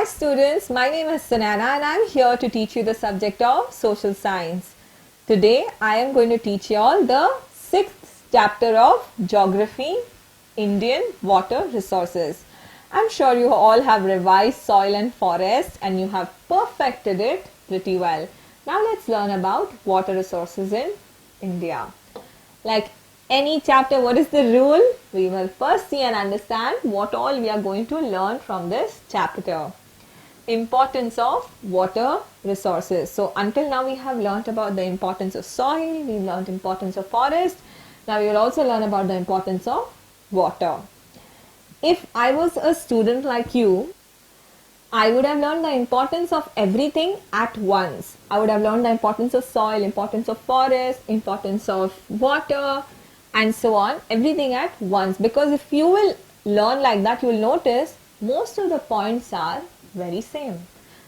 Hi students, my name is Sanana and I am here to teach you the subject of social science. Today I am going to teach you all the 6th chapter of Geography, Indian Water Resources. I am sure you all have revised soil and forest and you have perfected it pretty well. Now let's learn about water resources in India. Like any chapter, what is the rule? We will first see and understand what all we are going to learn from this chapter. Importance of water resources. So until now we have learnt about the importance of soil, we learnt importance of forest. Now we will also learn about the importance of water. If I was a student like you, I would have learned the importance of everything at once. I would have learned the importance of soil, importance of forest, importance of water, and so on, everything at once. Because if you will learn like that, you will notice most of the points are very same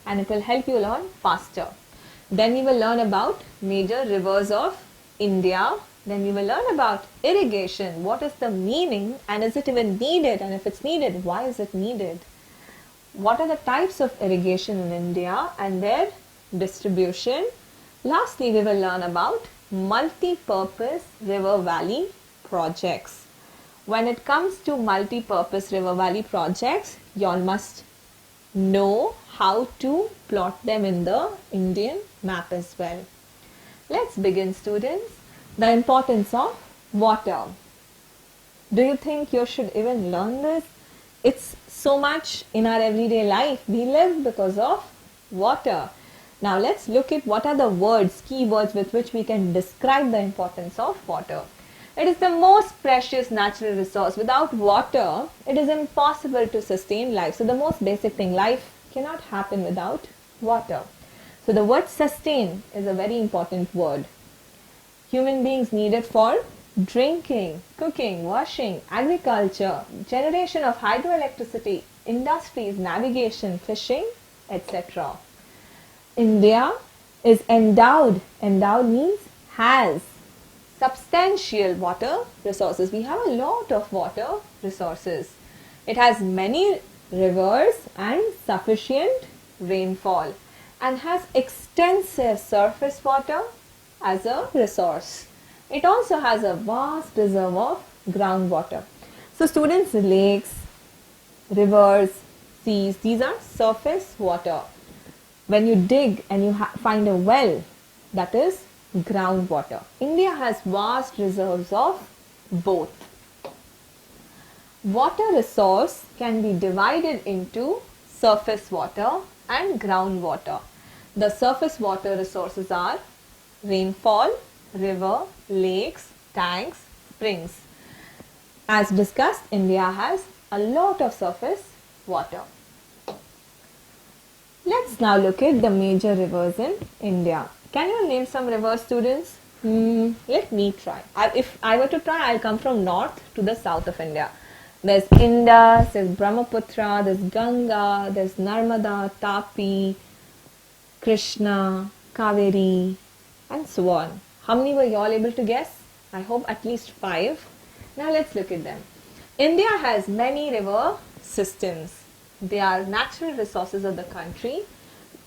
and it will help you learn faster. Then we will learn about major rivers of India. Then we will learn about irrigation. What is the meaning and is it even needed? And if it's needed, why is it needed? What are the types of irrigation in India and their distribution? Lastly, we will learn about multi-purpose river valley projects. When it comes to multi-purpose river valley projects, you all must know how to plot them in the Indian map as well. Let's begin, students. The importance of water. Do you think you should even learn this? It's so much in our everyday life. We live because of water. Now let's look at what are the words, key words with which we can describe the importance of water. It is the most precious natural resource. Without water, it is impossible to sustain life. So the most basic thing, life cannot happen without water. So the word sustain is a very important word. Human beings need it for drinking, cooking, washing, agriculture, generation of hydroelectricity, industries, navigation, fishing, etc. India is endowed means has substantial water resources. We have a lot of water resources. It has many rivers and sufficient rainfall and has extensive surface water as a resource. It also has a vast reserve of groundwater. So students, lakes, rivers, seas, these are surface water. When you dig and you find a well, that is groundwater. India has vast reserves of both. Water resource can be divided into surface water and groundwater. The surface water resources are rainfall, river, lakes, tanks, springs. As discussed, India has a lot of surface water. Let's now look at the major rivers in India. Can you name some rivers, students? Let me try. If I were to try, I'll come from north to the south of India. There's Indus, there's Brahmaputra, there's Ganga, there's Narmada, Tapi, Krishna, Kaveri, and so on. How many were you all able to guess? I hope at least 5. Now let's look at them. India has many river systems. They are natural resources of the country.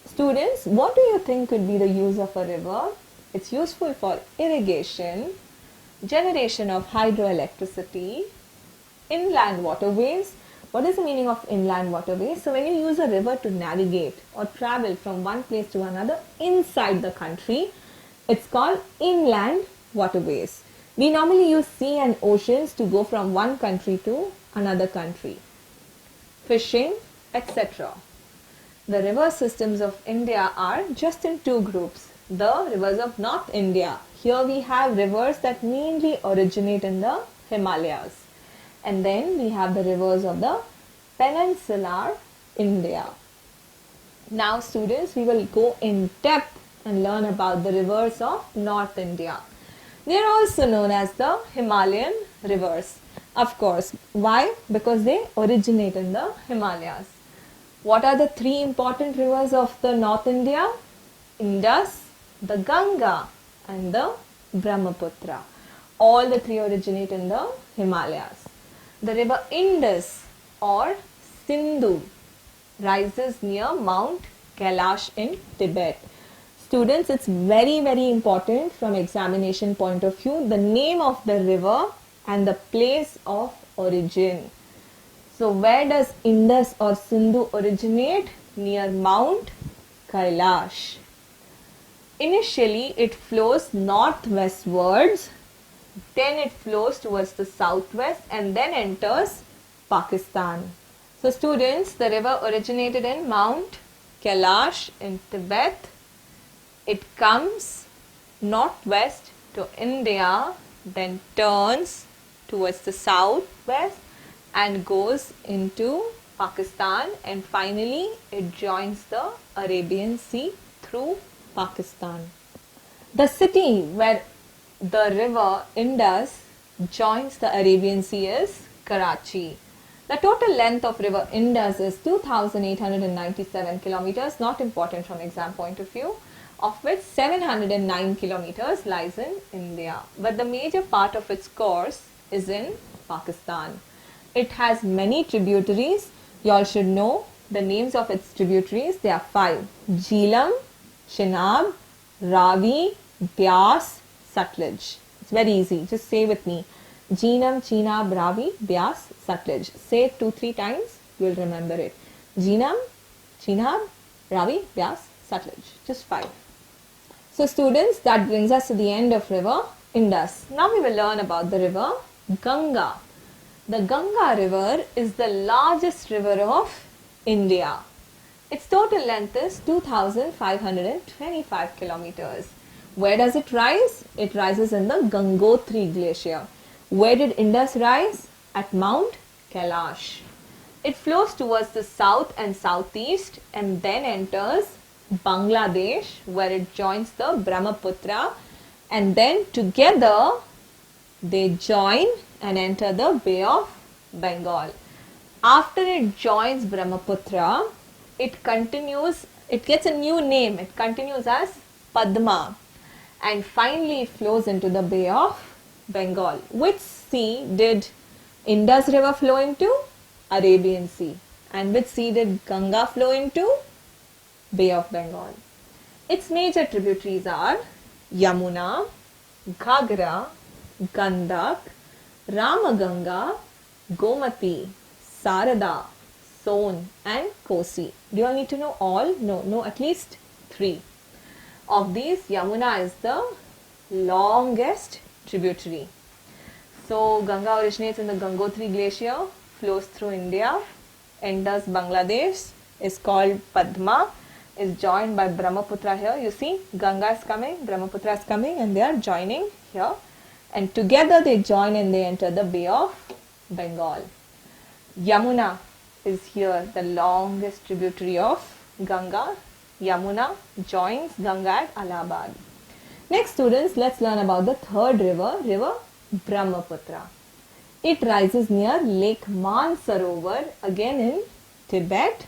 Students, what do you think could be the use of a river? It's useful for irrigation, generation of hydroelectricity, inland waterways. What is the meaning of inland waterways? So when you use a river to navigate or travel from one place to another inside the country, it's called inland waterways. We normally use sea and oceans to go from one country to another country. Fishing, etc. The river systems of India are just in 2 groups. The rivers of North India. Here we have rivers that mainly originate in the Himalayas. And then we have the rivers of the peninsular India. Now students, we will go in depth and learn about the rivers of North India. They are also known as the Himalayan rivers. Of course, why? Because they originate in the Himalayas. What are the 3 important rivers of the North India? Indus, the Ganga and the Brahmaputra. All the 3 originate in the Himalayas. The river Indus or Sindhu rises near Mount Kailash in Tibet. Students, it's very, very important from examination point of view, the name of the river and the place of origin. So where does Indus or Sindhu originate? Near Mount Kailash. Initially it flows northwestwards, then it flows towards the southwest and then enters Pakistan. So students, the river originated in Mount Kailash in Tibet. It comes northwest to India, then turns towards the southwest and goes into Pakistan, and finally it joins the Arabian Sea through Pakistan. The city where the river Indus joins the Arabian Sea is Karachi. The total length of river Indus is 2,897 kilometers, not important from exam point of view, of which 709 kilometers lies in India. But the major part of its course is in Pakistan. It has many tributaries. You all should know the names of its tributaries. There are 5. Jhelum, Chenab, Ravi, Byas, Sutlej. It's very easy. Just say with me. Jhelum, Chenab, Ravi, Byas, Sutlej. Say it 2-3 times. You will remember it. Jhelum, Chenab, Ravi, Byas, Sutlej. Just 5. So students, that brings us to the end of river Indus. Now we will learn about the river Ganga. The Ganga river is the largest river of India. Its total length is 2,525 kilometers. Where does it rise? It rises in the Gangotri glacier. Where did Indus rise? At Mount Kailash. It flows towards the south and southeast and then enters Bangladesh, where it joins the Brahmaputra, and then together they join and enter the Bay of Bengal. After it joins Brahmaputra, it gets a new name. It continues as Padma and finally flows into the Bay of Bengal. Which sea did Indus river flow into? Arabian Sea. And which sea did Ganga flow into? Bay of Bengal. Its major tributaries are Yamuna, Ghagra, Gandak, Ramaganga, Gomati, Sarada, Son and Kosi. Do you all need to know all? No, at least 3. Of these, Yamuna is the longest tributary. So Ganga originates in the Gangotri glacier, flows through India, enters Bangladesh, is called Padma, is joined by Brahmaputra here. You see, Ganga is coming, Brahmaputra is coming, and they are joining here. And together they join and they enter the Bay of Bengal. Yamuna is here, the longest tributary of Ganga. Yamuna joins Ganga at Allahabad. Next students, let's learn about the third river, river Brahmaputra. It rises near Lake Mansarovar, again in Tibet.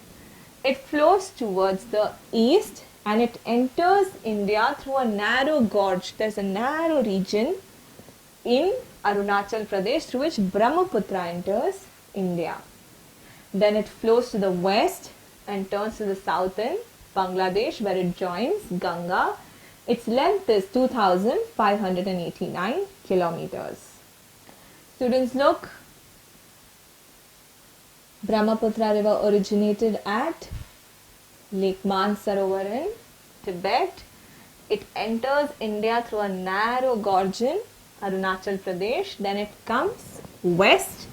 It flows towards the east and it enters India through a narrow gorge. There's a narrow region in Arunachal Pradesh through which Brahmaputra enters India. Then it flows to the west and turns to the south in Bangladesh, where it joins Ganga. Its length is 2,589 kilometers. Students, look. Brahmaputra river originated at Lake Mansarovar in Tibet. It enters India through a narrow gorge in Arunachal Pradesh. Then it comes west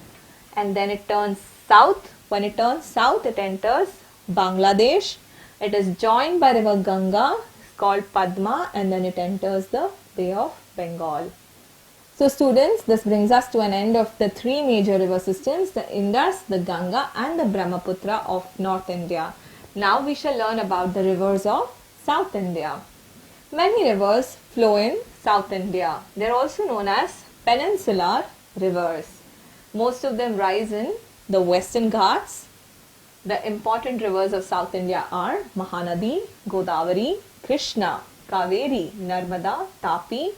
and then it turns south. When it turns south, it enters Bangladesh. It is joined by river Ganga, called Padma, and then it enters the Bay of Bengal. So students, this brings us to an end of the 3 major river systems, the Indus, the Ganga and the Brahmaputra of North India. Now we shall learn about the rivers of South India. Many rivers flow in South India. They are also known as peninsular rivers. Most of them rise in the Western Ghats. The important rivers of South India are Mahanadi, Godavari, Krishna, Kaveri, Narmada, Tapi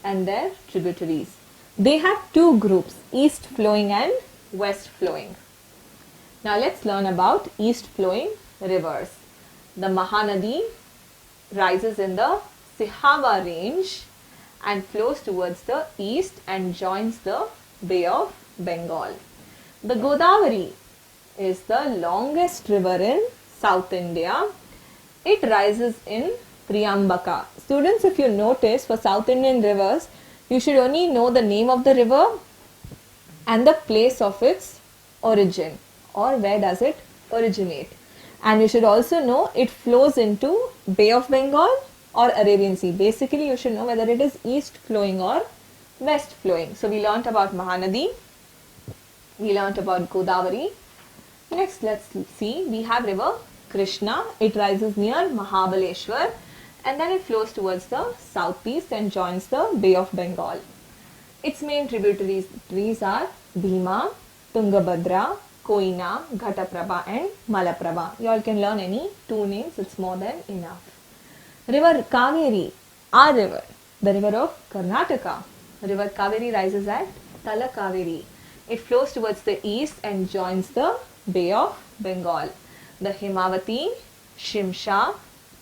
and their tributaries. They have 2 groups, east flowing and west flowing. Now let's learn about east flowing rivers. The Mahanadi rises in the Sihava range and flows towards the east and joins the Bay of Bengal. The Godavari is the longest river in South India. It rises in Priyambaka. Students, if you notice, for South Indian rivers, you should only know the name of the river and the place of its origin, or where does it originate. And you should also know it flows into Bay of Bengal or Arabian Sea. Basically, you should know whether it is east flowing or west flowing. So we learnt about Mahanadi, we learnt about Godavari. Next, let's see, we have river Krishna. It rises near Mahabaleshwar and then it flows towards the southeast and joins the Bay of Bengal. Its main tributaries are Bhima, Tungabhadra, Koina, Ghataprabha and Malaprabha. You all can learn any two names, it's more than enough. River Kaveri, our river, the river of Karnataka. River Kaveri rises at Talakaveri. It flows towards the east and joins the Bay of Bengal. The Himavati, Shimsha,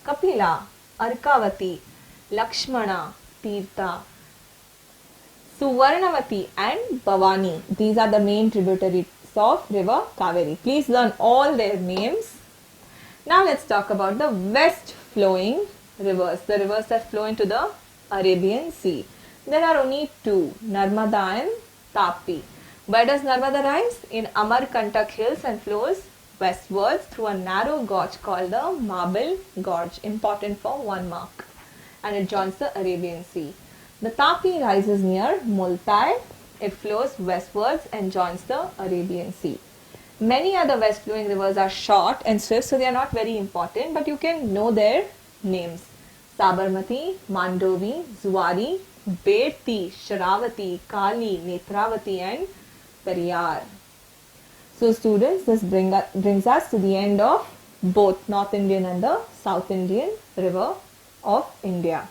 Kapila, Arkavati, Lakshmana, Tirtha, Suvarnavati and Bhavani. These are the main tributaries of river Kaveri. Please learn all their names. Now let's talk about the west flowing rivers, the rivers that flow into the Arabian Sea. There are only two, Narmada and Tapi. Where does Narmada rise? In Amarkantak hills and flows westwards through a narrow gorge called the Marble Gorge, important for 1 mark, and it joins the Arabian Sea. The Tapi rises near Multai. It flows westwards and joins the Arabian Sea. Many other west flowing rivers are short and swift, so they are not very important, but you can know their names. Sabarmati, Mandovi, Zuari, Beti, Sharavati, Kali, Netravati and Periyar. So students, this brings us to the end of both North Indian and the South Indian river of India.